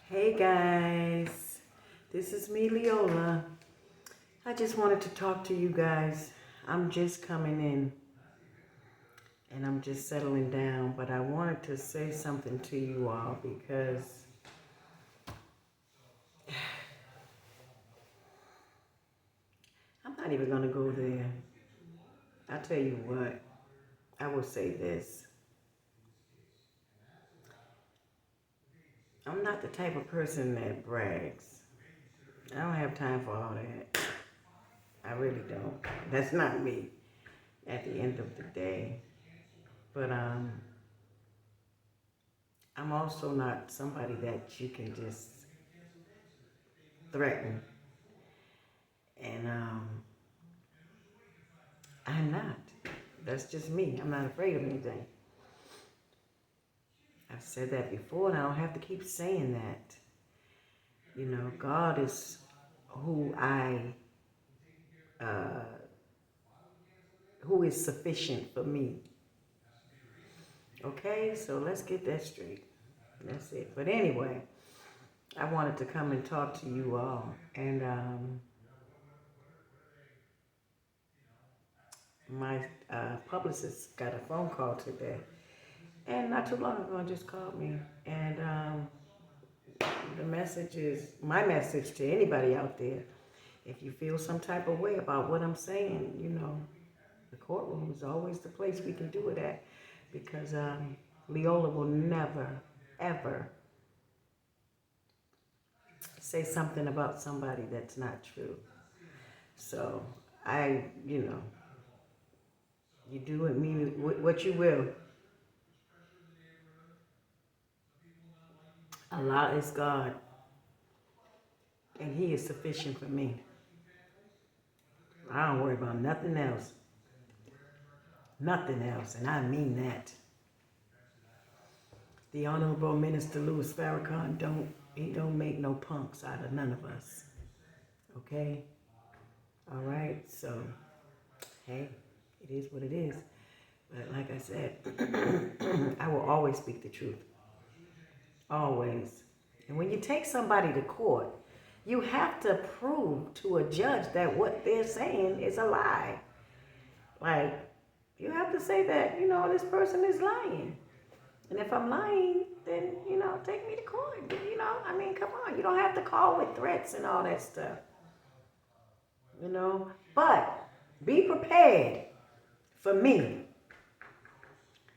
Hey guys, this is me, Leola. I just wanted to talk to you guys. I'm just coming in and I'm just settling down, but I wanted to say something to you all because I'm not even going to go there. I'll tell you what, I will say this. I'm not the type of person that brags. I don't have time for all that. I really don't. That's not me at the end of the day. But I'm also not somebody that you can just threaten. And I'm not. That's just me. I'm not afraid of anything. I've said that before, and I don't have to keep saying that. You know, God is uh, who is sufficient for me. Okay, so let's get that straight. That's it. But anyway, I wanted to come and talk to you all. And my publicist got a phone call today. And not too long ago, just called me. And the message is, my message to anybody out there, if you feel some type of way about what I'm saying, you know, the courtroom is always the place we can do it at. Because Leola will never, ever say something about somebody that's not true. So you do with me what you will. Allah is God, and He is sufficient for me. I don't worry about nothing else. Nothing else, and I mean that. The Honorable Minister Louis Farrakhan don't make no punks out of none of us. Okay? All right, so, hey, it is what it is. But like I said, I will always speak the truth. Always. And when you take somebody to court, you have to prove to a judge that what they're saying is a lie. Like, you have to say that, this person is lying. And if I'm lying, then, take me to court. Come on. You don't have to call with threats and all that stuff. But be prepared for me.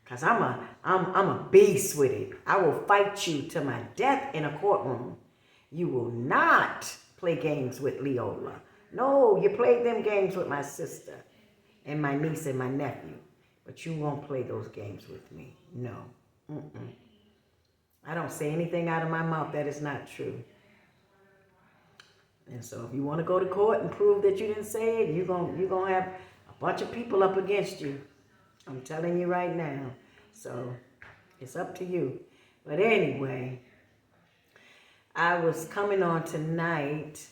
Because I'm a beast with it. I will fight you to my death in a courtroom. You will not play games with Leola. No, you played them games with my sister and my niece and my nephew. But you won't play those games with me. No. I don't say anything out of my mouth that is not true. And so if you want to go to court and prove that you didn't say it, you're gonna have a bunch of people up against you. I'm telling you right now. So it's up to you. But anyway, I was coming on tonight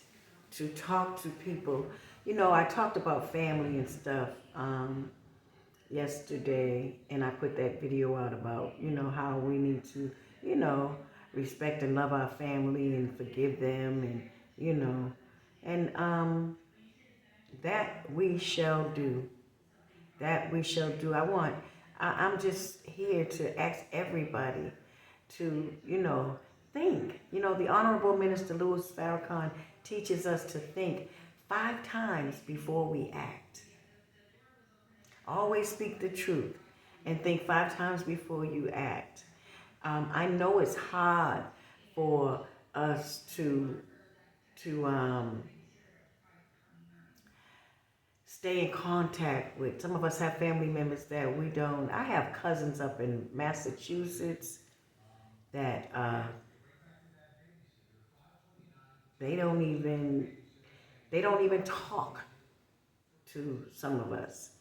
to talk to people. I talked about family and stuff yesterday, and I put that video out about, how we need to, respect and love our family and forgive them, and that we shall do. That we shall do. I'm just here to ask everybody to, think. The Honorable Minister Louis Farrakhan teaches us to think 5 times before we act. Always speak the truth and think 5 times before you act. I know it's hard for us to stay in contact with. Some of us have family members that we don't. I have cousins up in Massachusetts that they don't even talk to some of us.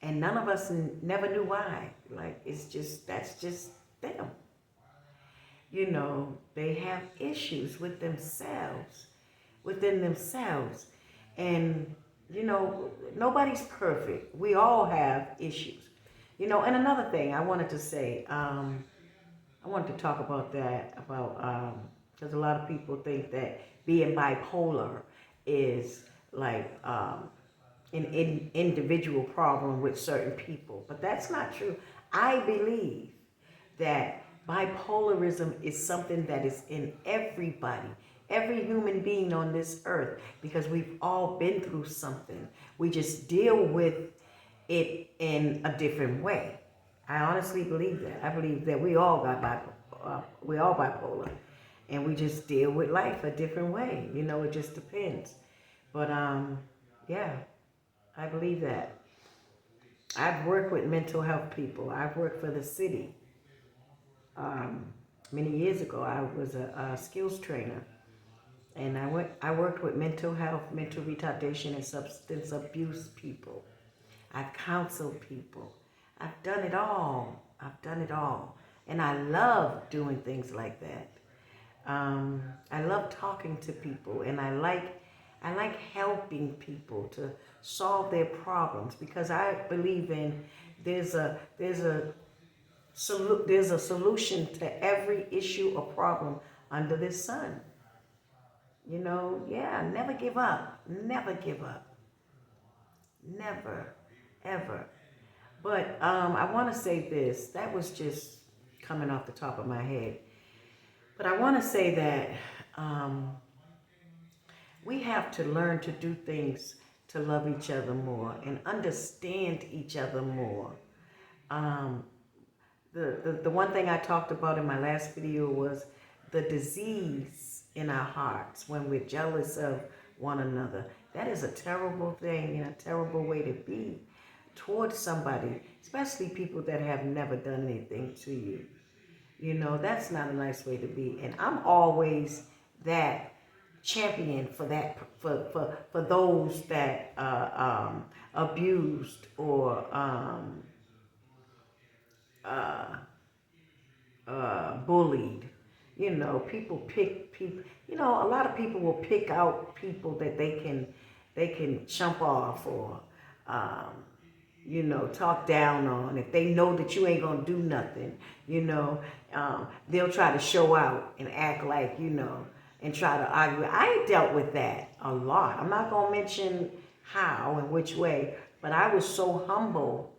And none of us never knew why. Like, that's just them. They have issues with themselves, within themselves. And, nobody's perfect. We all have issues. And another thing I wanted to say, I wanted to talk about that, about Because a lot of people think that being bipolar is like an individual problem with certain people. But that's not true. I believe that bipolarism is something that is in everybody, every human being on this earth, because we've all been through something. We just deal with it in a different way. I honestly believe that. I believe that we all we all bipolar, and we just deal with life a different way. You know, it just depends. But yeah, I believe that. I've worked with mental health people. I've worked for the city. Many years ago, I was a skills trainer, and I worked with mental health, mental retardation, and substance abuse people. I've counseled people. I've done it all. I've done it all, and I love doing things like that. I love talking to people, and I like helping people to solve their problems, because I believe in there's a solution to every issue or problem under this sun. You know, yeah, never give up. Never give up. Never, ever. But I want to say this. That was just coming off the top of my head. But I want to say that we have to learn to do things to love each other more and understand each other more. Um, the one thing I talked about in my last video was the disease in our hearts when we're jealous of one another. That is a terrible thing and a terrible way to be towards somebody, especially people that have never done anything to you. You know, that's not a nice way to be. And I'm always that champion for that, for those that abused or bullied. You know, people pick people. You know, a lot of people will pick out people that they can jump off or you know, talk down on. If they know that you ain't gonna do nothing, you know, they'll try to show out and act like, you know, and try to argue. I dealt with that a lot. I'm not gonna mention how and which way, but I was so humble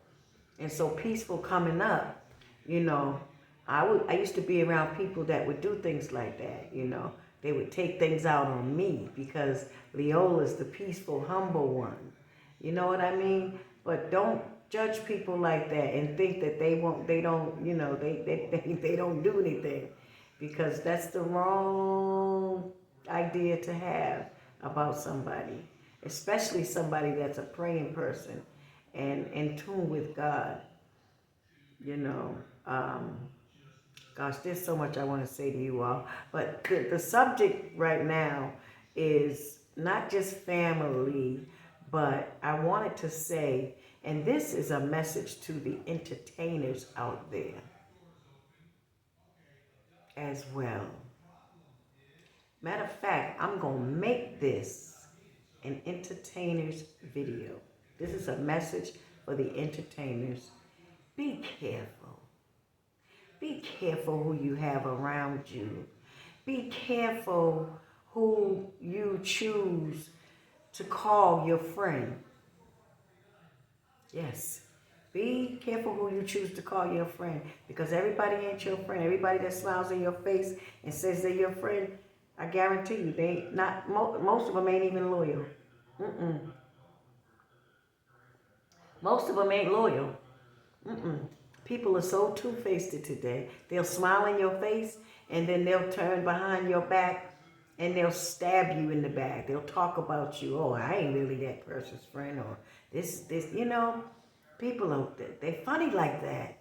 and so peaceful coming up, you know. I used to be around people that would do things like that, you know. They would take things out on me because Leola's the peaceful, humble one. You know what I mean? But don't judge people like that and think that they don't, you know, they don't do anything, because that's the wrong idea to have about somebody, especially somebody that's a praying person and in tune with God. You know, gosh, there's so much I want to say to you all, but the subject right now is not just family, but I wanted to say, and this is a message to the entertainers out there as well. Matter of fact, I'm going to make this an entertainer's video. This is a message for the entertainers. Be careful. Be careful who you have around you. Be careful who you choose to call your friend. Yes. Be careful who you choose to call your friend, because everybody ain't your friend. Everybody that smiles in your face and says they're your friend, I guarantee you, they ain't not. Most of them ain't even loyal. Most of them ain't loyal. People are so two-faced today. They'll smile in your face and then they'll turn behind your back and they'll stab you in the back. They'll talk about you. Oh, I ain't really that person's friend, or this, you know. People are, they're funny like that,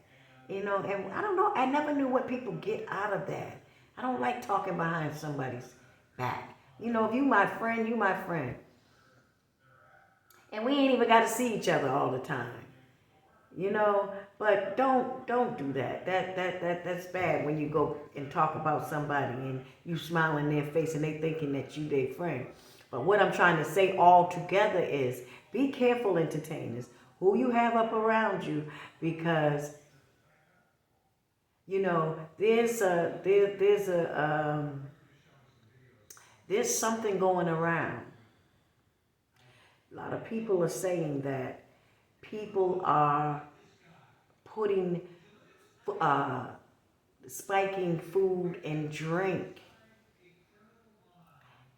you know, and I don't know, I never knew what people get out of that. I don't like talking behind somebody's back. You know, if you my friend, you my friend. And we ain't even got to see each other all the time. You know, but don't do that. That's bad when you go and talk about somebody and you smile in their face and they thinking that you their friend. But what I'm trying to say all together is be careful, entertainers, who you have up around you, because you know there's a there's something going around. A lot of people are saying that people are putting, spiking food and drink.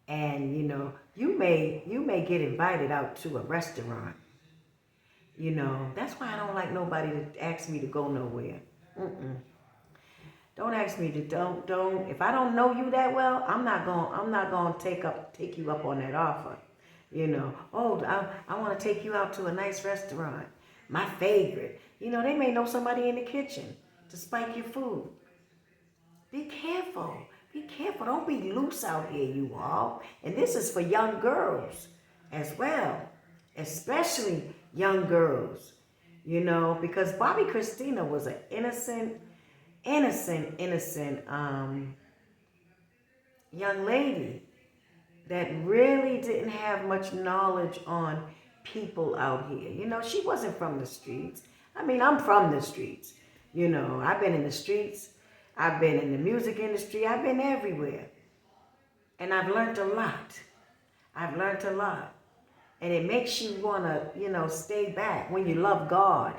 And, you may get invited out to a restaurant. That's why I don't like nobody to ask me to go nowhere. Don't ask me to, don't, if I don't know you that well, I'm not going to take you up on that offer. Oh, I want to take you out to a nice restaurant. My favorite. They may know somebody in the kitchen to spike your food. Be careful. Be careful. Don't be loose out here, you all. And this is for young girls as well. Especially young girls. Because Bobby Christina was an innocent young lady that really didn't have much knowledge on people out here. She wasn't from the streets. I mean, I'm from the streets. I've been in the streets. I've been in the music industry. I've been everywhere. And I've learned a lot. And it makes you want to, stay back when you love God.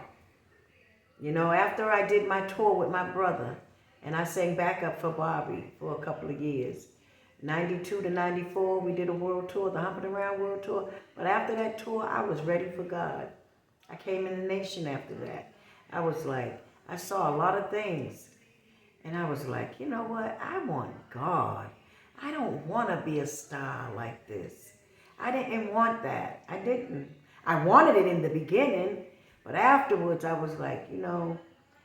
After I did my tour with my brother, and I sang backup for Bobby for a couple of years. 92 to 94, we did a world tour, the Humping Around World Tour. But after that tour, I was ready for God. I came in the nation after that. I was like, I saw a lot of things. And I was like, you know what? I want God. I don't want to be a star like this. I didn't want that. I didn't. I wanted it in the beginning. But afterwards, I was like,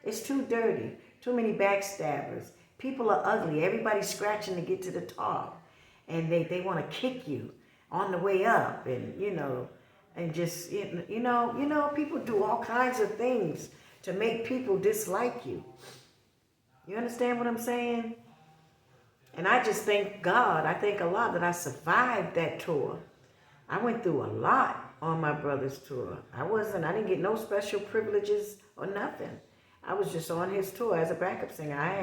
it's too dirty. Too many backstabbers. People are ugly. Everybody's scratching to get to the top. And they want to kick you on the way up. And, and just, people do all kinds of things to make people dislike you. You understand what I'm saying? And I just thank God. I thank a lot that I survived that tour. I went through a lot on my brother's tour. I didn't get no special privileges or nothing. I was just on his tour as a backup singer. I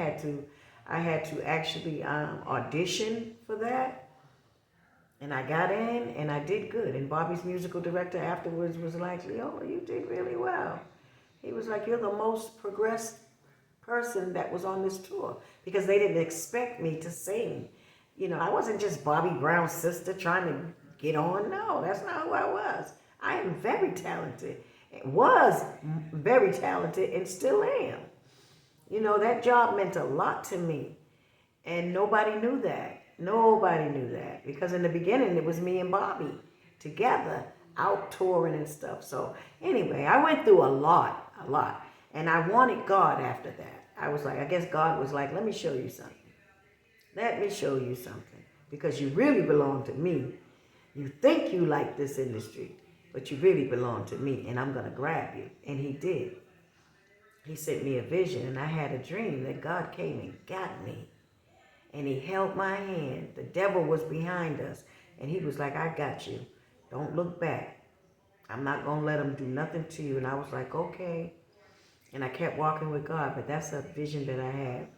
had to actually audition for that. And I got in and I did good. And Bobby's musical director afterwards was like, "Oh, you did really well." He was like, "You're the most progressed person that was on this tour," because they didn't expect me to sing. I wasn't just Bobby Brown's sister trying to get on. No, that's not who I was. I am very talented. Was very talented and still am. That job meant a lot to me. And nobody knew that. Because in the beginning, it was me and Bobby together out touring and stuff. So anyway, I went through a lot. And I wanted God after that. I guess God was like, let me show you something. Because you really belong to me. You think you like this industry, but you really belong to me, and I'm going to grab you. And he did. He sent me a vision, and I had a dream that God came and got me. And he held my hand. The devil was behind us. And he was like, I got you. Don't look back. I'm not going to let him do nothing to you. And I was like, okay. And I kept walking with God, but that's a vision that I had.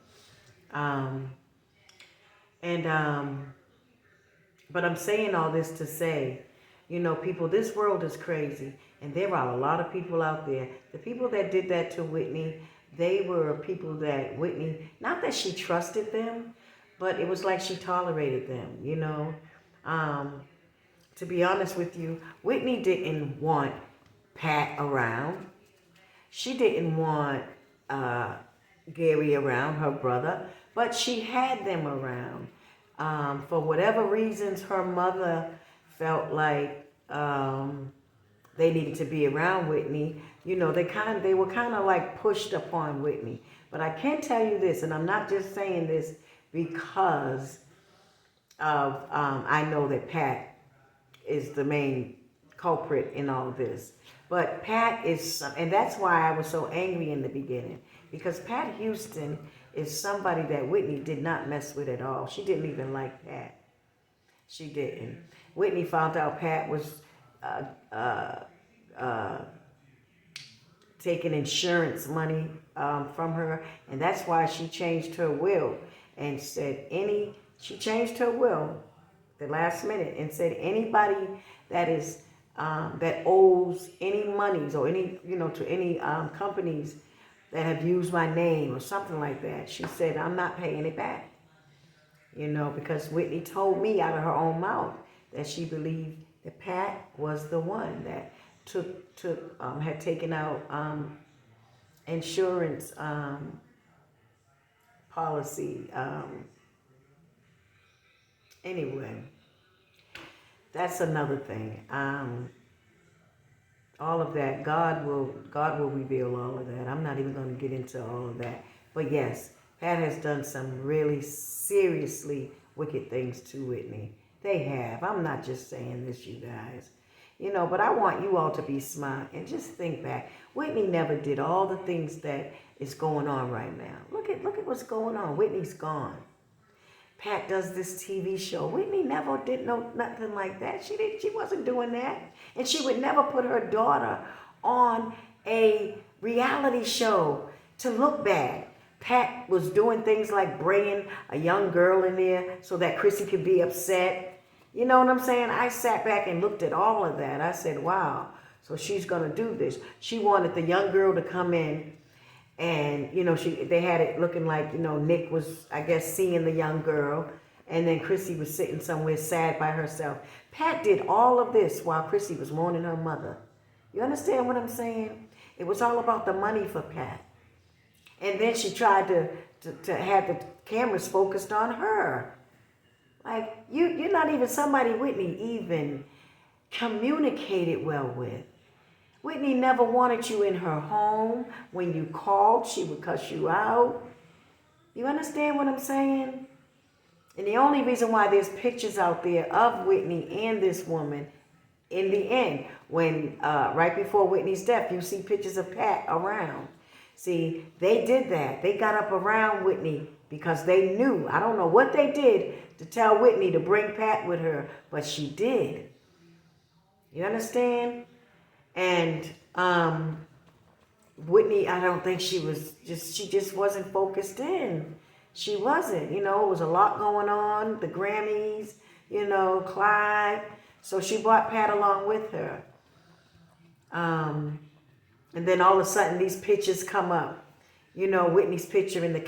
But I'm saying all this to say, people, this world is crazy. And there are a lot of people out there. The people that did that to Whitney, they were people that Whitney, not that she trusted them, but it was like she tolerated them, To be honest with you, Whitney didn't want Pat around. She didn't want Gary around, her brother, but she had them around. For whatever reasons, her mother felt like they needed to be around Whitney. They were kind of like pushed upon Whitney. But I can tell you this, and I'm not just saying this because of I know that Pat is the main culprit in all of this. But Pat is, and that's why I was so angry in the beginning, because Pat Houston is somebody that Whitney did not mess with at all. She didn't even like Pat. She didn't. Whitney found out Pat was taking insurance money from her, and that's why she changed her will and said she changed her will the last minute and said anybody that is that owes any monies or any, to any companies that have used my name or something like that, she said, I'm not paying it back. Because Whitney told me out of her own mouth that she believed that Pat was the one that had taken out insurance policy. Anyway, that's another thing. All of that, God will reveal all of that. I'm not even going to get into all of that. But yes, Pat has done some really seriously wicked things to Whitney. They have. I'm not just saying this, you guys. But I want you all to be smart and just think back. Whitney never did all the things that is going on right now. Look at what's going on. Whitney's gone. Pat does this TV show. Whitney never did nothing like that. She wasn't doing that. And she would never put her daughter on a reality show to look bad. Pat was doing things like bringing a young girl in there so that Chrissy could be upset. You know what I'm saying? I sat back and looked at all of that. I said, wow, so she's going to do this. She wanted the young girl to come in. And, they had it looking like, Nick was, I guess, seeing the young girl. And then Chrissy was sitting somewhere sad by herself. Pat did all of this while Chrissy was mourning her mother. You understand what I'm saying? It was all about the money for Pat. And then she tried to have the cameras focused on her. Like, you're not even somebody Whitney even communicated well with. Whitney never wanted you in her home. When you called, she would cuss you out. You understand what I'm saying? And the only reason why there's pictures out there of Whitney and this woman, in the end, when right before Whitney's death, you see pictures of Pat around. See, they did that. They got up around Whitney because they knew. I don't know what they did to tell Whitney to bring Pat with her, but she did. You understand? And Whitney, I don't think she just wasn't focused in. She wasn't, it was a lot going on, the Grammys, Clyde. So she brought Pat along with her. And then all of a sudden these pictures come up. Whitney's picture in the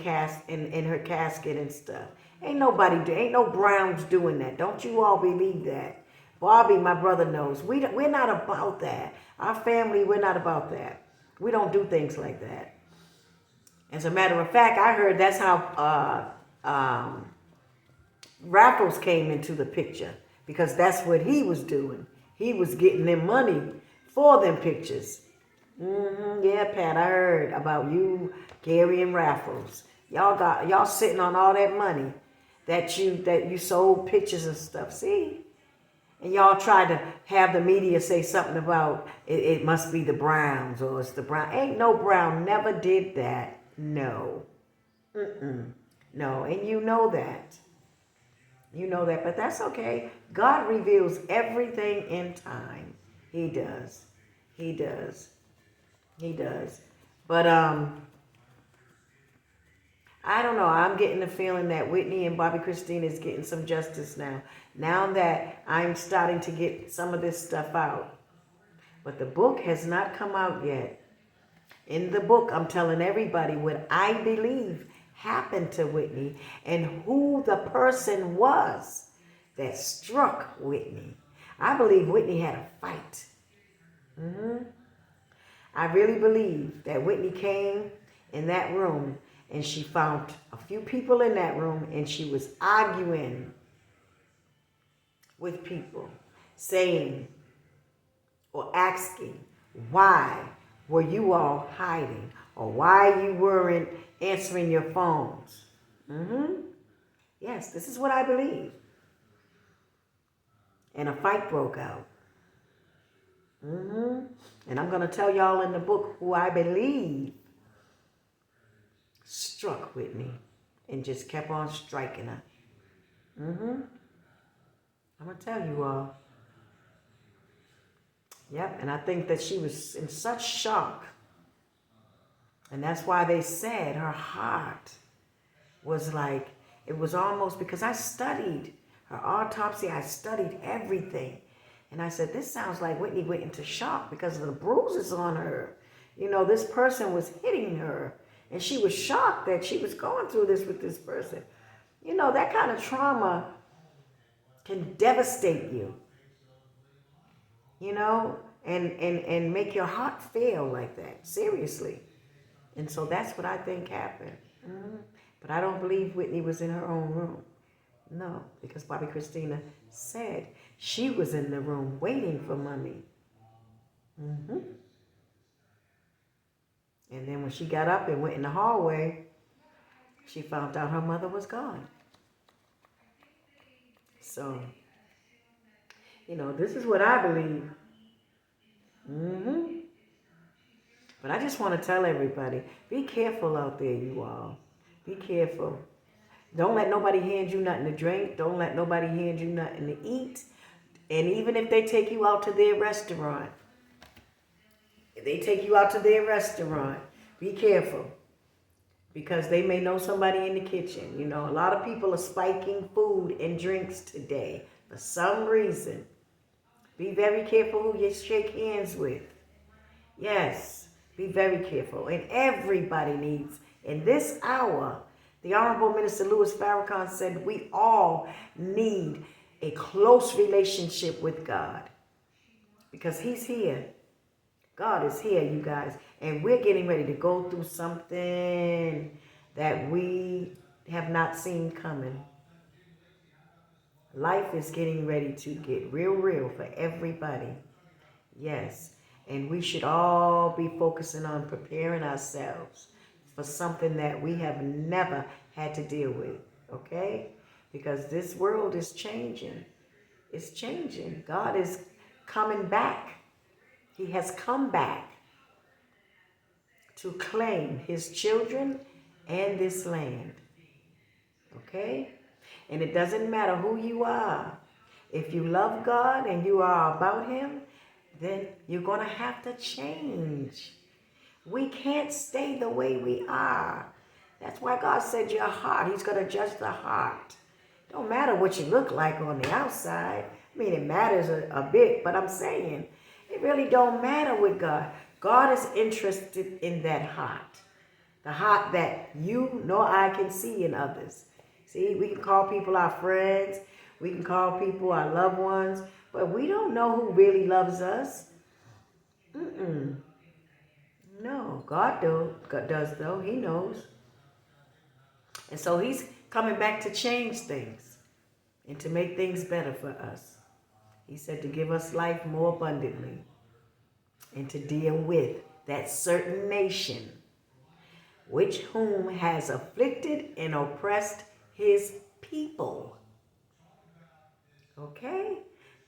in her casket and stuff. Ain't no Browns doing that. Don't you all believe that? Bobby, my brother, knows. We're not about that. Our family, we're not about that. We don't do things like that. As a matter of fact, I heard that's how Raffles came into the picture, because that's what he was doing. He was getting them money for them pictures. Yeah, Pat, I heard about you, Gary, and Raffles. Y'all sitting on all that money that you sold pictures and stuff. See? And y'all tried to have the media say something about it must be the Browns or it's the Brown. Ain't no Brown never did that. No. No, and you know that. You know that, but that's okay. God reveals everything in time. He does. He does. He does. But I don't know. I'm getting the feeling that Whitney and Bobby Christine is getting some justice now. Now that I'm starting to get some of this stuff out. But the book has not come out yet. In the book, I'm telling everybody what I believe happened to Whitney and who the person was that struck Whitney. I believe Whitney had a fight. I really believe that Whitney came in that room and she found a few people in that room and she was arguing with people, saying or asking, why were you all hiding? Or why you weren't answering your phones? Yes, this is what I believe. And a fight broke out. And I'm going to tell y'all in the book who I believe struck Whitney and just kept on striking her. I'm going to tell you all. Yep, and I think that she was in such shock. And that's why they said her heart was like, it was almost, because I studied Her autopsy, I studied everything. And I said, this sounds like Whitney went into shock because of the bruises on her. You know, this person was hitting her. And she was shocked that she was going through this with this person. You know, that kind of trauma can devastate you. You know, and make your heart fail like that. Seriously. And so that's what I think happened. But I don't believe Whitney was in her own room. No, because Bobby Christina said she was in the room waiting for Mommy. And then when she got up and went in the hallway, she found out her mother was gone. So, you know, this is what I believe. But I just want to tell everybody, be careful out there, you all. Be careful. Don't let nobody hand you nothing to drink. Don't let nobody hand you nothing to eat. And even if they take you out to their restaurant, be careful. Because they may know somebody in the kitchen. You know, a lot of people are spiking food and drinks today for some reason. Be very careful who you shake hands with. Yes, be very careful. And everybody needs, in this hour, the Honorable Minister Louis Farrakhan said we all need a close relationship with God. Because he's here. God is here, you guys. And we're getting ready to go through something that we have not seen coming. Life is getting ready to get real for everybody. Yes. And we should all be focusing on preparing ourselves for something that we have never had to deal with. Okay? Because this world is changing. It's changing. God is coming back. He has come back to claim his children and this land. Okay? And it doesn't matter who you are. If you love God and you are about him, then you're going to have to change. We can't stay the way we are. That's why God said your heart. He's going to judge the heart. Don't matter what you look like on the outside. I mean, it matters a bit, but I'm saying it really don't matter with God. God is interested in that heart. The heart that you nor I can see in others. See, we can call people our friends. We can call people our loved ones. But we don't know who really loves us. No, God does though. He knows. And so he's coming back to change things and to make things better for us. He said to give us life more abundantly and to deal with that certain nation whom has afflicted and oppressed his people. Okay?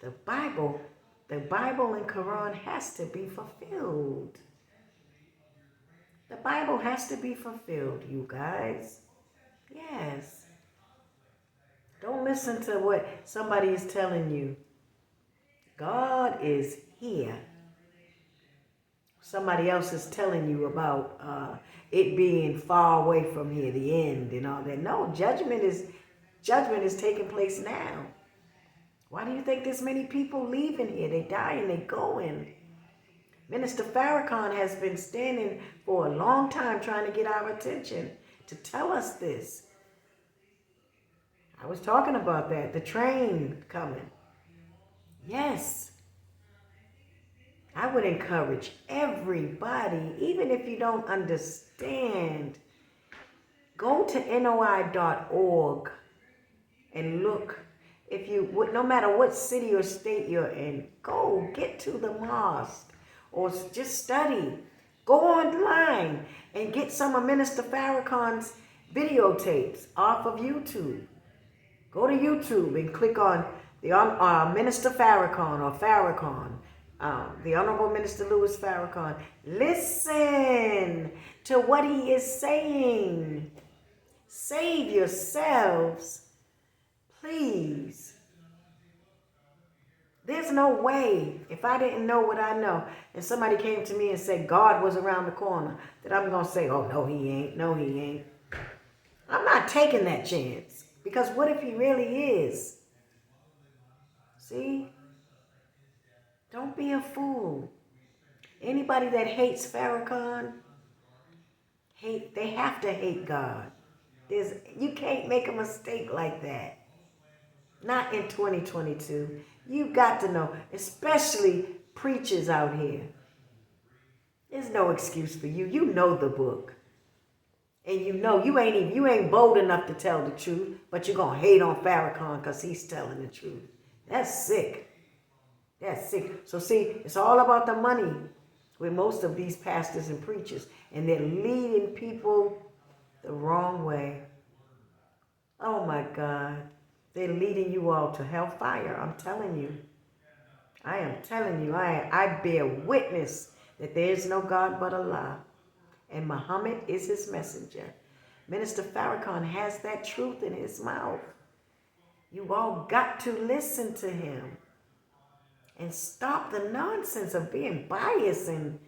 The Bible and Quran has to be fulfilled. The Bible has to be fulfilled, you guys. Yes. Don't listen to what somebody is telling you. God is here. Somebody else is telling you about it being far away from here, the end and all that. No, judgment is taking place now. Why do you think there's many people leaving here? They dying, they going. Minister Farrakhan has been standing for a long time trying to get our attention to tell us this. I was talking about that. The train coming. Yes. I would encourage everybody, even if you don't understand, go to NOI.org and look. If you would, no matter what city or state you're in, go get to the mosque or just study. Go online and get some of Minister Farrakhan's videotapes off of YouTube. Go to YouTube and click on the Minister Farrakhan or Farrakhan. The Honorable Minister Louis Farrakhan. Listen to what he is saying. Save yourselves, please. There's no way, if I didn't know what I know, and somebody came to me and said God was around the corner, that I'm going to say, oh, no, he ain't. No, he ain't. I'm not taking that chance. Because what if he really is? See? Don't be a fool. Anybody that hates Farrakhan, they have to hate God. You can't make a mistake like that. Not in 2022. You got to know, especially preachers out here. There's no excuse for you. You know the book. And you know you ain't bold enough to tell the truth, but you're gonna hate on Farrakhan because he's telling the truth. That's sick. That's sick. So see, it's all about the money with most of these pastors and preachers, and they're leading people the wrong way. Oh my God. They're leading you all to hellfire. I'm telling you. I am telling you. I bear witness that there is no God but Allah. And Muhammad is his messenger. Minister Farrakhan has that truth in his mouth. You all got to listen to him. And stop the nonsense of being biased and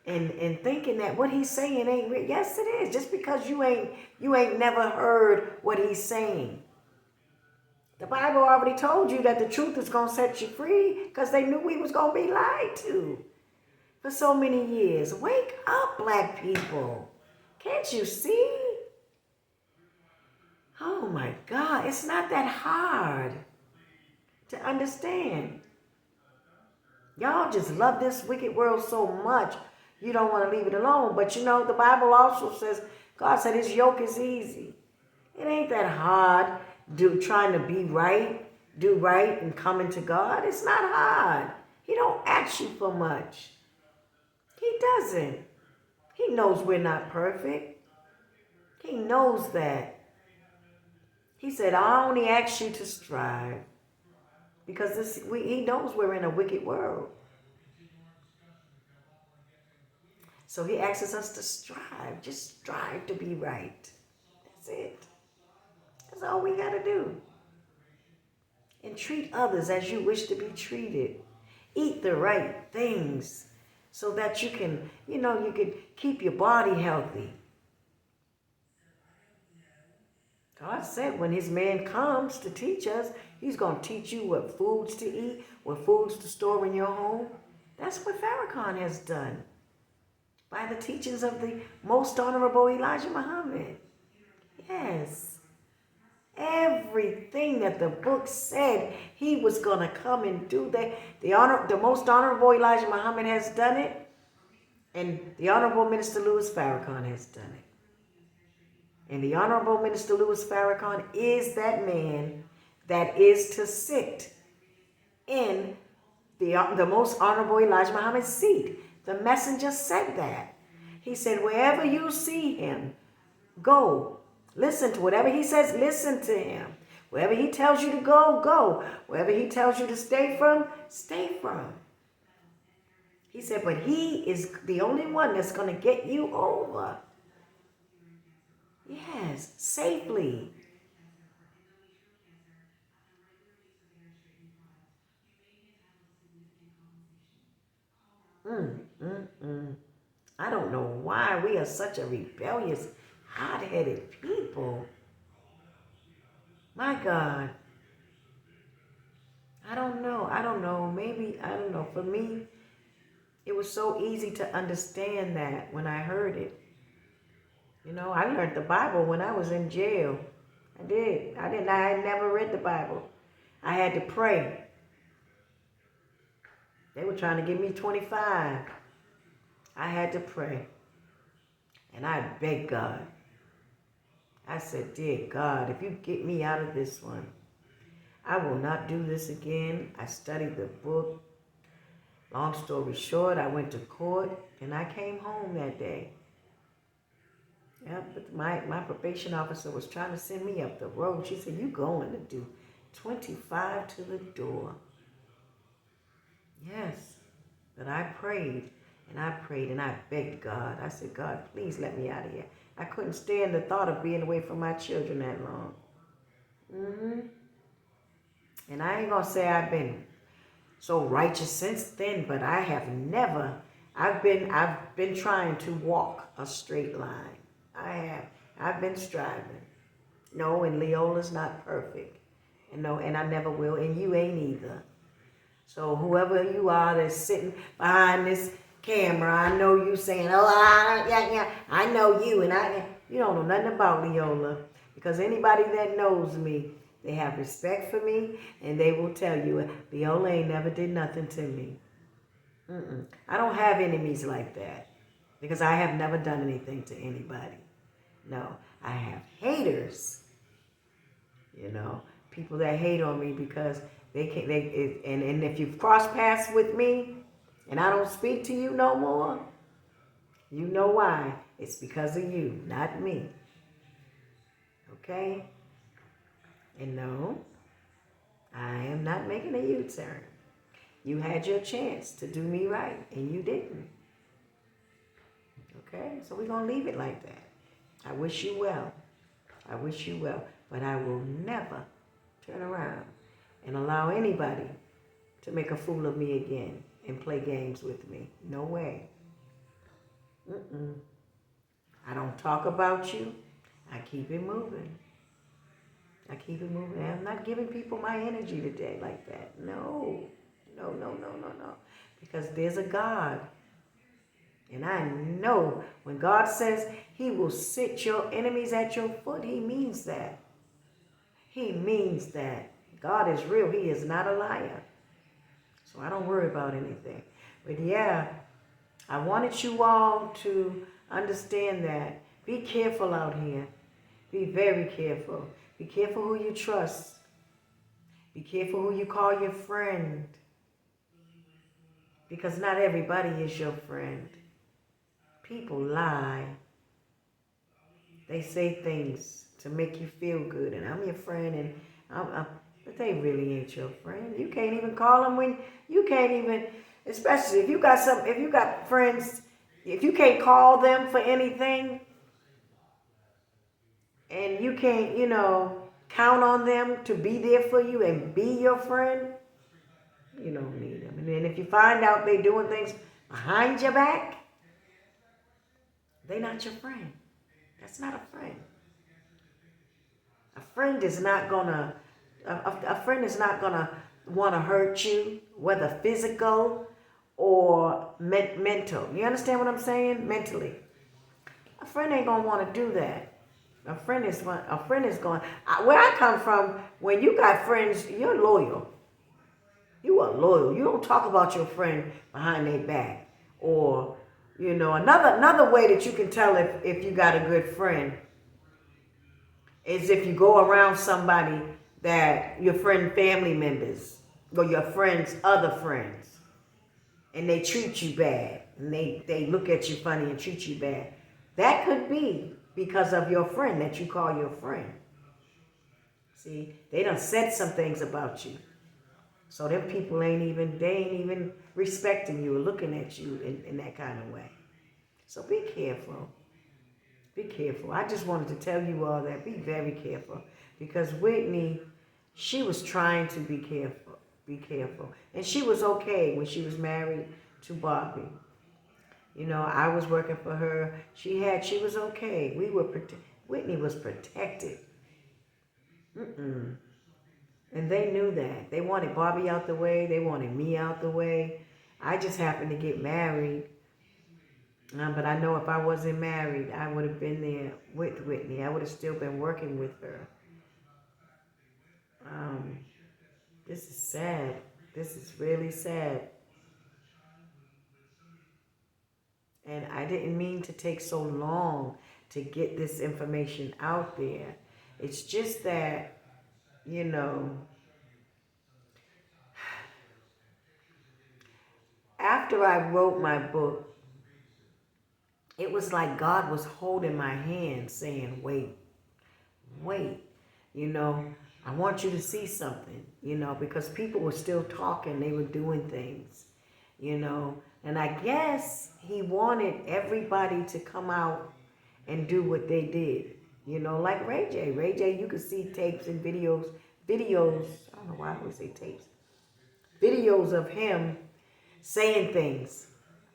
thinking that what he's saying ain't real. Yes, it is. Just because you ain't never heard what he's saying. The Bible already told you that the truth is going to set you free because they knew we was going to be lied to for so many years. Wake up, black people. Can't you see? Oh my God, it's not that hard to understand. Y'all just love this wicked world so much, you don't want to leave it alone. But you know, the Bible also says, God said his yoke is easy. It ain't that hard trying to be right, do right, and coming to God. It's not hard. He don't ask you for much. He doesn't. He knows we're not perfect. He knows that. He said, I only ask you to strive. Because he knows we're in a wicked world. So he asks us to strive. Just strive to be right. That's it. That's all we got to do. And treat others as you wish to be treated. Eat the right things so that you can keep your body healthy. God said when his man comes to teach us, he's going to teach you what foods to eat, what foods to store in your home. That's what Farrakhan has done by the teachings of the most honorable Elijah Muhammad. Yes. Everything that the book said he was going to come and do, the most honorable Elijah Muhammad has done it, and the Honorable Minister Louis Farrakhan has done it. And the Honorable Minister Louis Farrakhan is that man that is to sit in the most honorable Elijah Muhammad's seat. The messenger said that. He said, wherever you see him, go. Listen to whatever he says, listen to him. Wherever he tells you to go, go. Wherever he tells you to stay from, stay from. He said, but he is the only one that's going to get you over. Yes, safely. I don't know why we are such a rebellious, hot-headed people. My God. I don't know. Maybe, I don't know. For me, it was so easy to understand that when I heard it. You know, I learned the Bible when I was in jail. I did. I had never read the Bible. I had to pray. They were trying to give me 25. I had to pray. And I begged God. I said, dear God, if you get me out of this one, I will not do this again. I studied the book. Long story short, I went to court and I came home that day. Yeah, but my probation officer was trying to send me up the road. She said, you going to do 25 to the door. Yes, but I prayed and I prayed and I begged God. I said, God, please let me out of here. I couldn't stand the thought of being away from my children that long. And I ain't going to say I've been so righteous since then, but I have never, I've been trying to walk a straight line. I've been striving. No, and Leola's not perfect. And no, and I never will, and you ain't either. So whoever you are that's sitting behind this camera, I know you saying, oh, yeah, I know you, and you don't know nothing about Leola. Because anybody that knows me, they have respect for me, and they will tell you, Leola ain't never did nothing to me. I don't have enemies like that, because I have never done anything to anybody. No, I have haters, people that hate on me because and if you've crossed paths with me and I don't speak to you no more, you know why. It's because of you, not me. Okay? And no, I am not making a U-turn. You had your chance to do me right, and you didn't. Okay? So we're going to leave it like that. I wish you well. I wish you well. But I will never turn around and allow anybody to make a fool of me again and play games with me. No way. I don't talk about you. I keep it moving. I keep it moving. I'm not giving people my energy today like that. No. No. Because there's a God. And I know when God says he will sit your enemies at your foot, he means that. He means that. God is real. He is not a liar. So I don't worry about anything. But yeah, I wanted you all to understand that. Be careful out here. Be very careful. Be careful who you trust. Be careful who you call your friend. Because not everybody is your friend. People lie. They say things to make you feel good. And I'm your friend, and but they really ain't your friend. You can't even call them when you can't even, especially if you got friends, if you can't call them for anything, and you can't, count on them to be there for you and be your friend, you don't need them. And then if you find out they doing things behind your back, they're not your friend. That's not a friend. A friend is not gonna want to hurt you, whether physical or mental. You understand what I'm saying? Mentally. A friend ain't gonna want to do that. A friend is going. Where I come from, when you got friends, you're loyal. You are loyal. You don't talk about your friend behind their back. Or, another way that you can tell if you got a good friend is if you go around somebody that your friend family members or your friends other friends, and they treat you bad, and they look at you funny and treat you bad. That could be because of your friend that you call your friend. See, they done said some things about you. So them people ain't even respecting you or looking at you in that kind of way. So be careful. Be careful. I just wanted to tell you all that. Be very careful. Because Whitney, she was trying to be careful. Be careful. And she was okay when she was married to Bobby. I was working for her. She was okay. Whitney was protected. And they knew that. They wanted Bobby out the way. They wanted me out the way. I just happened to get married. But I know if I wasn't married, I would have been there with Whitney. I would have still been working with her. This is sad. This is really sad. And I didn't mean to take so long to get this information out there. It's just that, after I wrote my book, it was like God was holding my hand saying, wait, I want you to see something, because people were still talking, they were doing things, and I guess he wanted everybody to come out and do what they did, like Ray J. Ray J, you could see tapes and videos, I don't know why I always say tapes, videos of him saying things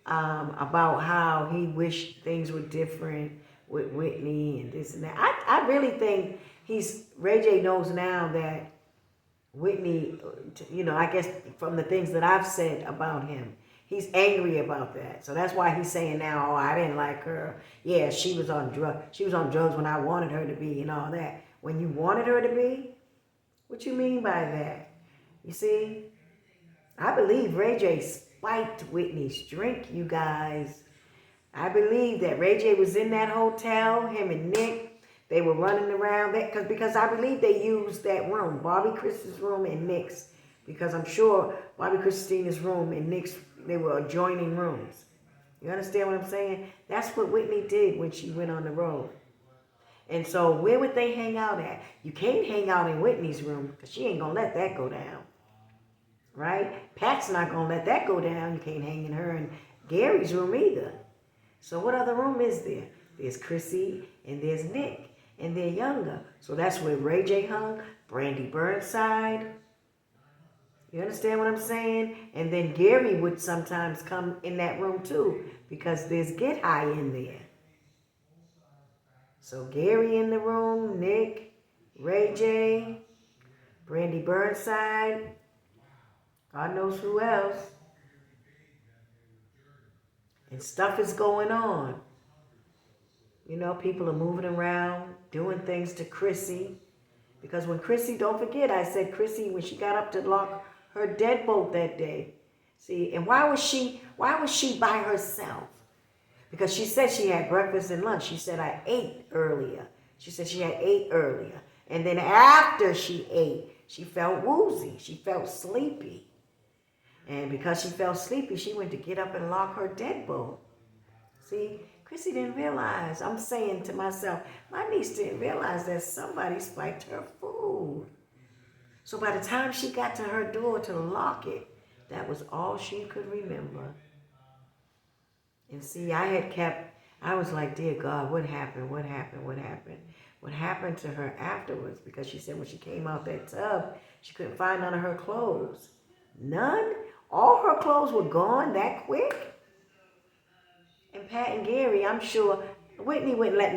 about how he wished things were different with Whitney and this and that. I really think Ray J knows now that Whitney, you know, I guess from the things that I've said about him, he's angry about that. So that's why he's saying now, oh, I didn't like her. Yeah, she was on drugs. She was on drugs when I wanted her to be and all that. When you wanted her to be? What you mean by that? You see, I believe Ray J spiked Whitney's drink, you guys. I believe that Ray J was in that hotel, him and Nick. They were running around because I believe they used that room, Bobby Christie's room and Nick's, because I'm sure Bobby Christina's room and Nick's, they were adjoining rooms. You understand what I'm saying? That's what Whitney did when she went on the road. And so where would they hang out at? You can't hang out in Whitney's room because she ain't going to let that go down. Right? Pat's not going to let that go down. You can't hang in her and Gary's room either. So what other room is there? There's Chrissy and there's Nick. And they're younger. So that's where Ray J hung. Brandy Burnside. You understand what I'm saying? And then Gary would sometimes come in that room too. Because there's Get High in there. So Gary in the room. Nick. Ray J. Brandy Burnside. God knows who else. And stuff is going on. You know, people are moving around, doing things to Chrissy. Because when Chrissy, don't forget, I said Chrissy, when she got up to lock her deadbolt that day. See, and why was she by herself? Because she said she had breakfast and lunch. She said, I ate earlier. She said she had ate earlier. And then after she ate, she felt woozy. She felt sleepy. And because she felt sleepy, she went to get up and lock her deadbolt. See, Chrissy didn't realize. I'm saying to myself, my niece didn't realize that somebody spiked her food. So by the time she got to her door to lock it, that was all she could remember. And see, I was like, dear God, what happened? What happened? What happened? What happened to her afterwards? Because she said when she came out that tub, she couldn't find none of her clothes. None? All her clothes were gone that quick? And Pat and Gary, I'm sure, Whitney wouldn't let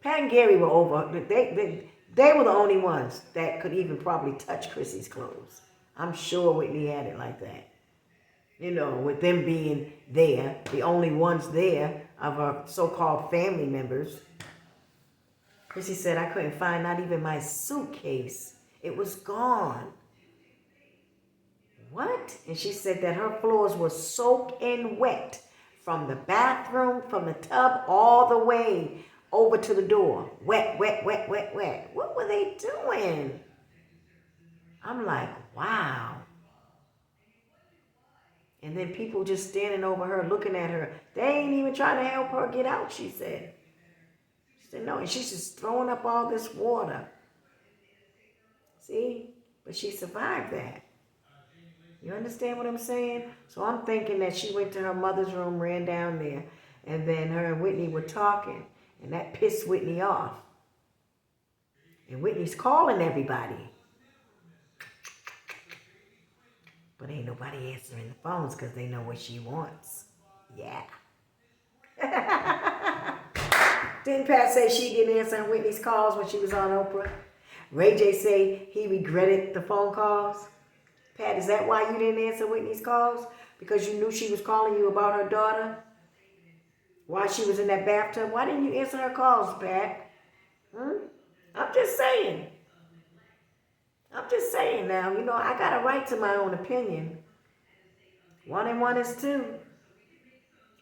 Pat and Gary were over. They were the only ones that could even probably touch Chrissy's clothes. I'm sure Whitney had it like that. You know, with them being there, the only ones there of her so-called family members. Chrissy said, I couldn't find not even my suitcase. It was gone. What? And she said that her floors were soaking wet. From the bathroom, from the tub, all the way over to the door. Wet, wet, wet, wet, wet. What were they doing? I'm like, wow. And then people just standing over her, looking at her. They ain't even trying to help her get out, she said. She said, no, and she's just throwing up all this water. See? But she survived that. You understand what I'm saying? So I'm thinking that she went to her mother's room, ran down there, and then her and Whitney were talking, and that pissed Whitney off. And Whitney's calling everybody. But ain't nobody answering the phones because they know what she wants. Yeah. Didn't Pat say she didn't answer Whitney's calls when she was on Oprah? Ray J say he regretted the phone calls? Pat, is that why you didn't answer Whitney's calls? Because you knew she was calling you about her daughter? While she was in that bathtub? Why didn't you answer her calls, Pat? I'm just saying. I'm just saying now. You know, I got a right to my own opinion. 1 and 1 is 2.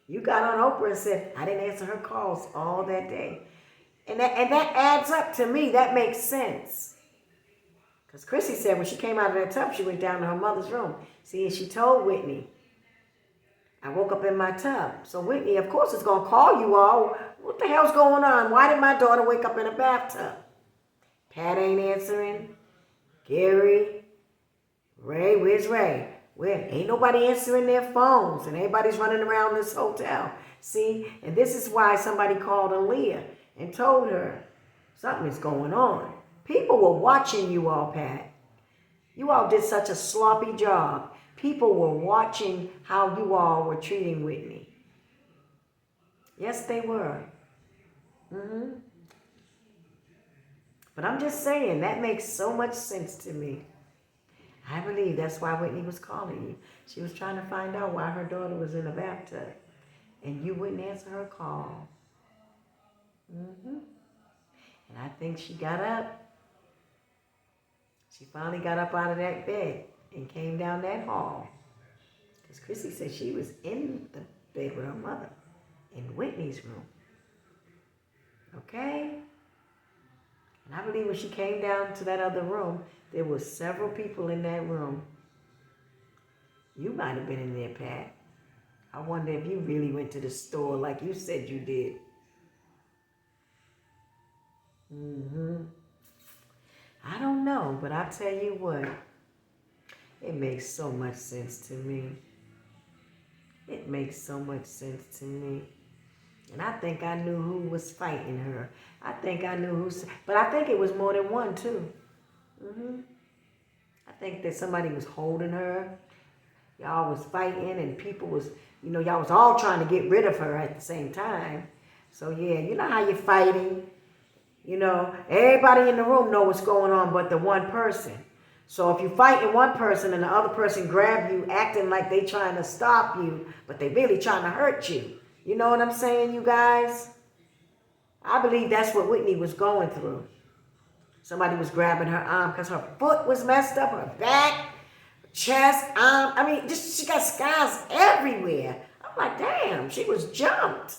You got on Oprah and said, I didn't answer her calls all that day. And that adds up to me. That makes sense. Because Chrissy said when she came out of that tub, she went down to her mother's room. See, and she told Whitney, I woke up in my tub. So Whitney, of course, is going to call you all. What the hell's going on? Why did my daughter wake up in a bathtub? Pat ain't answering. Gary. Ray, where's Ray? Where? Ain't nobody answering their phones. And everybody's running around this hotel. See? And this is why somebody called Aaliyah and told her something is going on. People were watching you all, Pat. You all did such a sloppy job. People were watching how you all were treating Whitney. Yes, they were. But I'm just saying, that makes so much sense to me. I believe that's why Whitney was calling you. She was trying to find out why her daughter was in the bathtub. And you wouldn't answer her call. And I think she got up. She finally got up out of that bed and came down that hall. Because Chrissy said she was in the bed with her mother in Whitney's room. Okay? And I believe when she came down to that other room, there were several people in that room. You might have been in there, Pat. I wonder if you really went to the store like you said you did. I don't know, but I'll tell you what. It makes so much sense to me. It makes so much sense to me. And I think I knew who was fighting her. I think I knew but I think it was more than one too. I think that somebody was holding her. Y'all was fighting and people was, y'all was all trying to get rid of her at the same time. So yeah, you know how you're fighting. Everybody in the room know what's going on but the one person. So if you fighting one person and the other person grab you acting like they trying to stop you, but they really trying to hurt you. You know what I'm saying, you guys? I believe that's what Whitney was going through. Somebody was grabbing her arm because her foot was messed up, her back, chest, arm. I mean, she got scars everywhere. I'm like, damn, she was jumped.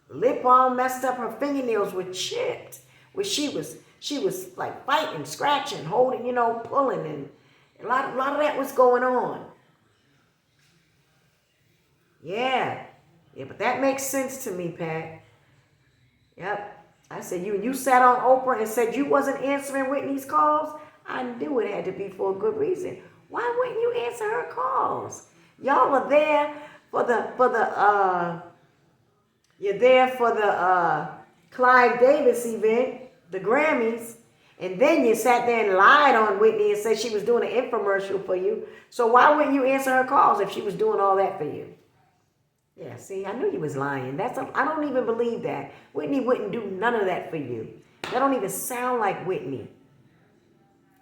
Lip all messed up, her fingernails were chipped. Where she was like fighting, scratching, holding, pulling, and a lot of that was going on. Yeah, but that makes sense to me, Pat. Yep. I said, you sat on Oprah and said you wasn't answering Whitney's calls. I knew it had to be for a good reason. Why wouldn't you answer her calls? Y'all are there you're there for the Clive Davis event, the Grammys, and then you sat there and lied on Whitney and said she was doing an infomercial for you. So why wouldn't you answer her calls if she was doing all that for you? Yeah, see, I knew you was lying. I don't even believe that. Whitney wouldn't do none of that for you. That don't even sound like Whitney.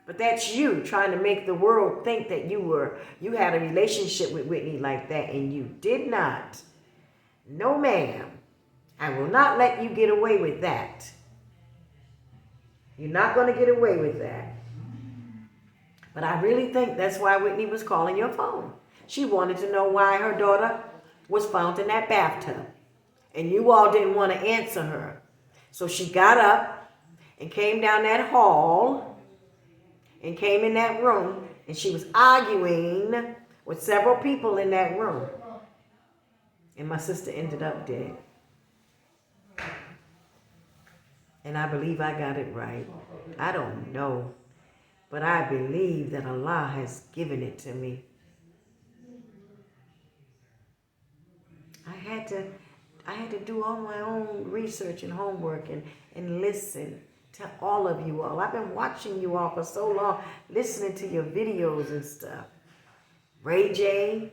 But that's you trying to make the world think that you had a relationship with Whitney like that, and you did not. No, ma'am. I will not let you get away with that. You're not going to get away with that. But I really think that's why Whitney was calling your phone. She wanted to know why her daughter was found in that bathtub. And you all didn't want to answer her. So she got up and came down that hall and came in that room. And she was arguing with several people in that room. And my sister ended up dead. And I believe I got it right. I don't know. But I believe that Allah has given it to me. I had to do all my own research and homework and listen to all of you all. I've been watching you all for so long, listening to your videos and stuff. Ray J,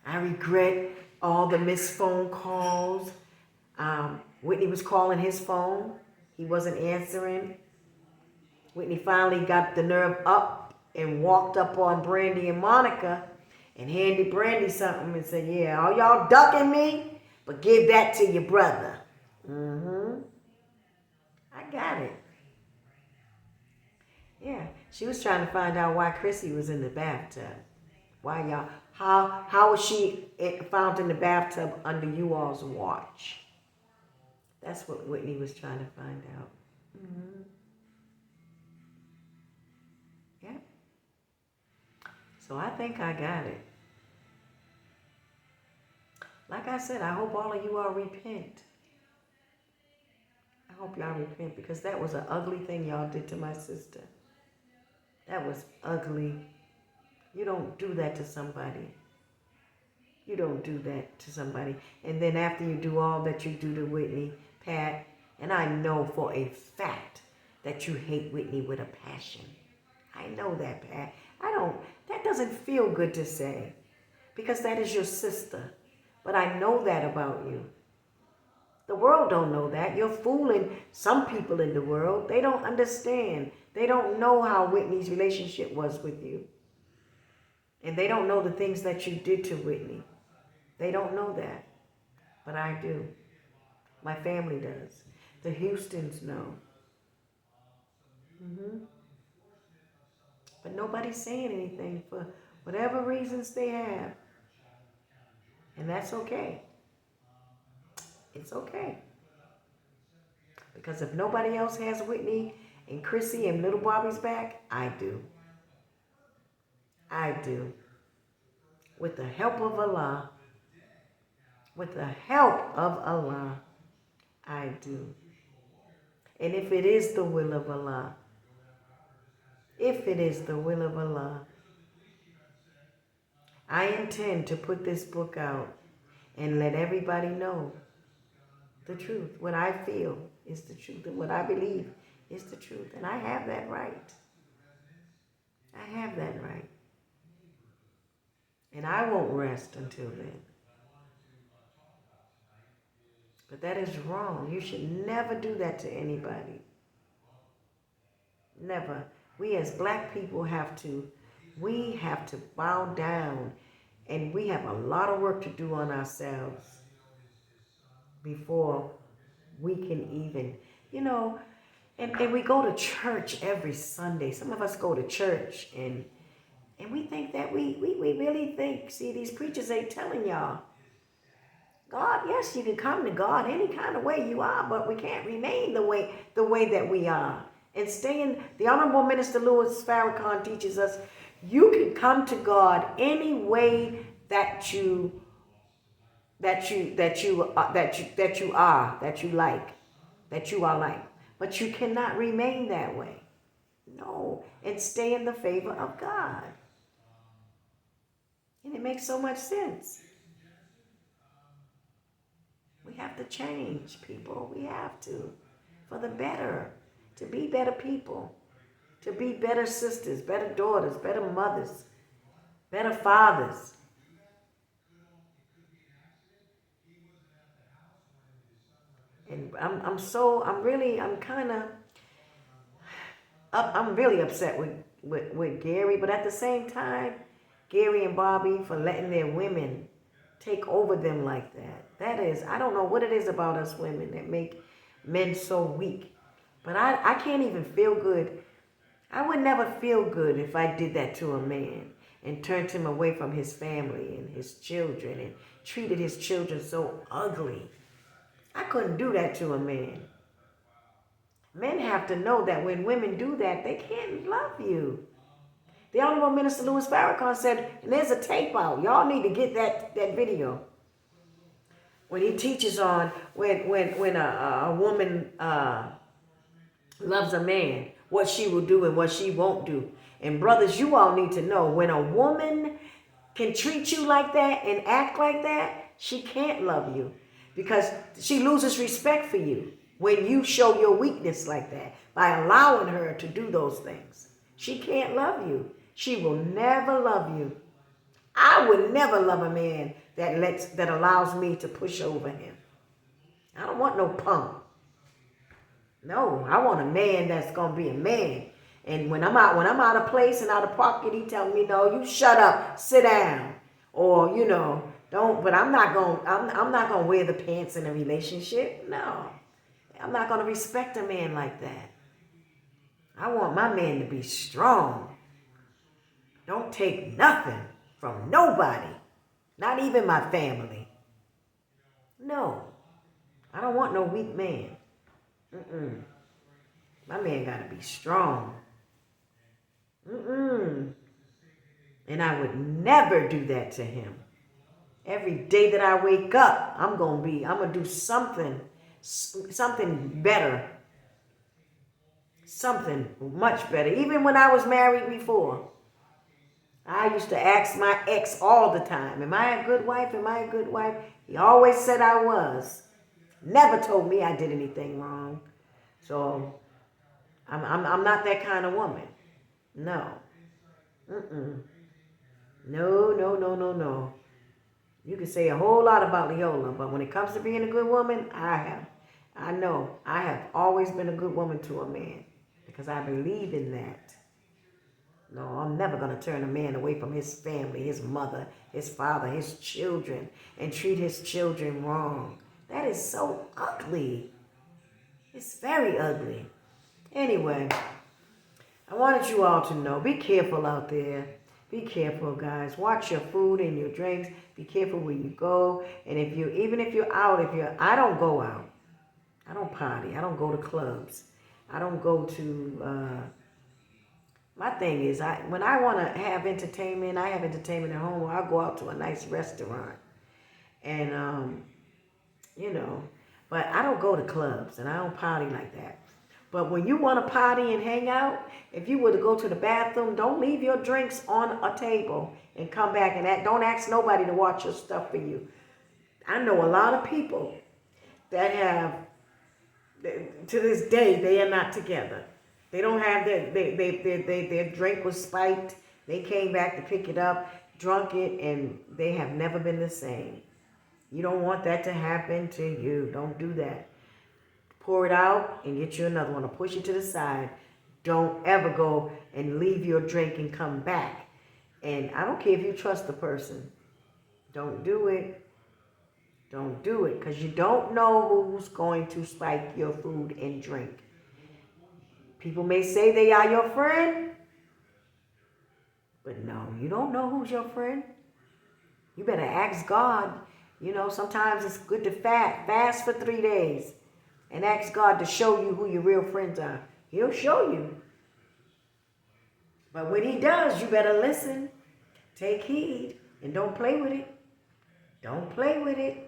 I regret all the missed phone calls. Whitney was calling his phone. He wasn't answering. Whitney finally got the nerve up and walked up on Brandy and Monica and handed Brandy something and said, yeah, all y'all ducking me, but give that to your brother. I got it. Yeah, she was trying to find out why Chrissy was in the bathtub. Why y'all, how was she found in the bathtub under you all's watch? That's what Whitney was trying to find out. Yeah. So I think I got it. Like I said, I hope all of you all repent. I hope y'all repent because that was an ugly thing y'all did to my sister. That was ugly. You don't do that to somebody. You don't do that to somebody. And then after you do all that you do to Whitney, Pat, and I know for a fact that you hate Whitney with a passion. I know that, Pat. That doesn't feel good to say because that is your sister. But I know that about you. The world don't know that. You're fooling some people in the world. They don't understand They don't know how Whitney's relationship was with you. And they don't know the things that you did to Whitney. They don't know that. But I do. My family does. The Houstons know. But nobody's saying anything for whatever reasons they have. And that's okay. It's okay. Because if nobody else has Whitney and Chrissy and little Bobby's back, I do. I do. With the help of Allah. With the help of Allah, I do. And if it is the will of Allah, if it is the will of Allah, I intend to put this book out and let everybody know the truth. What I feel is the truth, and what I believe is the truth. And I have that right. I have that right. And I won't rest until then. But that is wrong. You should never do that to anybody. Never. We as black people we have to bow down, and we have a lot of work to do on ourselves before we can even, and we go to church every Sunday. Some of us go to church and we think that we really think, see, these preachers ain't telling y'all, God, yes, you can come to God any kind of way you are, but we can't remain the way that we are. And the Honorable Minister Louis Farrakhan teaches us, you can come to God any way that you are like, but you cannot remain that way. No, and stay in the favor of God. And it makes so much sense. We have to change, people. We have to, for the better, to be better people, to be better sisters, better daughters, better mothers, better fathers. And I'm really upset with Gary, but at the same time, Gary and Bobby for letting their women take over them like that. That is, I don't know what it is about us women that make men so weak. But I can't even feel good. I would never feel good if I did that to a man and turned him away from his family and his children and treated his children so ugly. I couldn't do that to a man. Men have to know that when women do that, they can't love you. The Honorable Minister Louis Farrakhan said, and there's a tape out. Y'all need to get that video. When he teaches on when a woman loves a man, what she will do and what she won't do. And brothers, you all need to know, when a woman can treat you like that and act like that, she can't love you, because she loses respect for you when you show your weakness like that by allowing her to do those things. She can't love you. She will never love you. I would never love a man that allows me to push over him. I don't want no punk. No, I want a man that's gonna be a man. And when I'm out of place and out of pocket, he telling me, no, you shut up, sit down, or don't. But I'm not gonna wear the pants in a relationship. No, I'm not gonna respect a man like that. I want my man to be strong. Don't take nothing from nobody, not even my family. No, I don't want no weak man. My man gotta be strong. And I would never do that to him. Every day that I wake up, I'm gonna do something better. Something much better. Even when I was married before, I used to ask my ex all the time, am I a good wife? Am I a good wife? He always said I was. Never told me I did anything wrong. So I'm not that kind of woman. No. No. You can say a whole lot about Leola, but when it comes to being a good woman, I have always been a good woman to a man. because I believe in that. No, I'm never going to turn a man away from his family, his mother, his father, his children, and treat his children wrong. That is so ugly. It's very ugly. Anyway, I wanted you all to know, be careful out there. Be careful, guys. Watch your food and your drinks. Be careful where you go. And even if you're out, I don't go out. I don't party. I don't go to clubs. I don't go to, my thing is, when I want to have entertainment, I have entertainment at home, or I'll go out to a nice restaurant. And, but I don't go to clubs, and I don't party like that. But when you want to party and hang out, if you were to go to the bathroom, don't leave your drinks on a table and come back and don't ask nobody to watch your stuff for you. I know a lot of people that have, to this day, they are not together. They don't have their drink was spiked. They came back to pick it up, drunk it, and they have never been the same. You don't want that to happen to you. Don't do that. Pour it out and get you another one, or push it to the side. Don't ever go and leave your drink and come back. And I don't care if you trust the person. Don't do it. Don't do it, because you don't know who's going to spike your food and drink. People may say they are your friend, but no, you don't know who's your friend. You better ask God. Sometimes it's good to fast for 3 days and ask God to show you who your real friends are. He'll show you. But when he does, you better listen. Take heed and don't play with it. Don't play with it.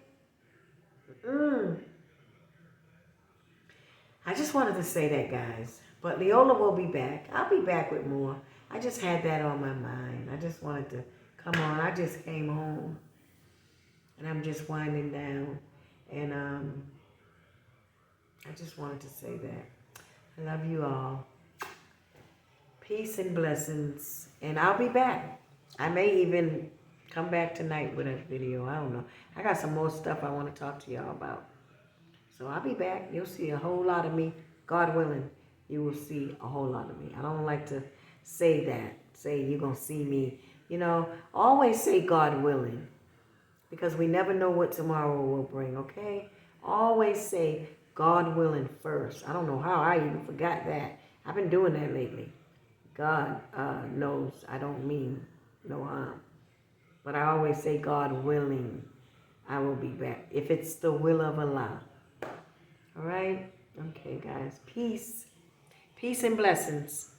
I just wanted to say that, guys. But Leola will be back. I'll be back with more. I just had that on my mind. I just wanted to come on. I just came home. And I'm just winding down. And I just wanted to say that. I love you all. Peace and blessings. And I'll be back. I may even come back tonight with a video. I don't know. I got some more stuff I want to talk to y'all about. So I'll be back. You'll see a whole lot of me. God willing, you will see a whole lot of me. I don't like to say that. Say you're going to see me. Always say God willing. Because we never know what tomorrow will bring, okay? Always say God willing first. I don't know how I even forgot that. I've been doing that lately. God knows I don't mean no harm. But I always say God willing, I will be back. If it's the will of Allah. All right? Okay, guys. Peace. Peace and blessings.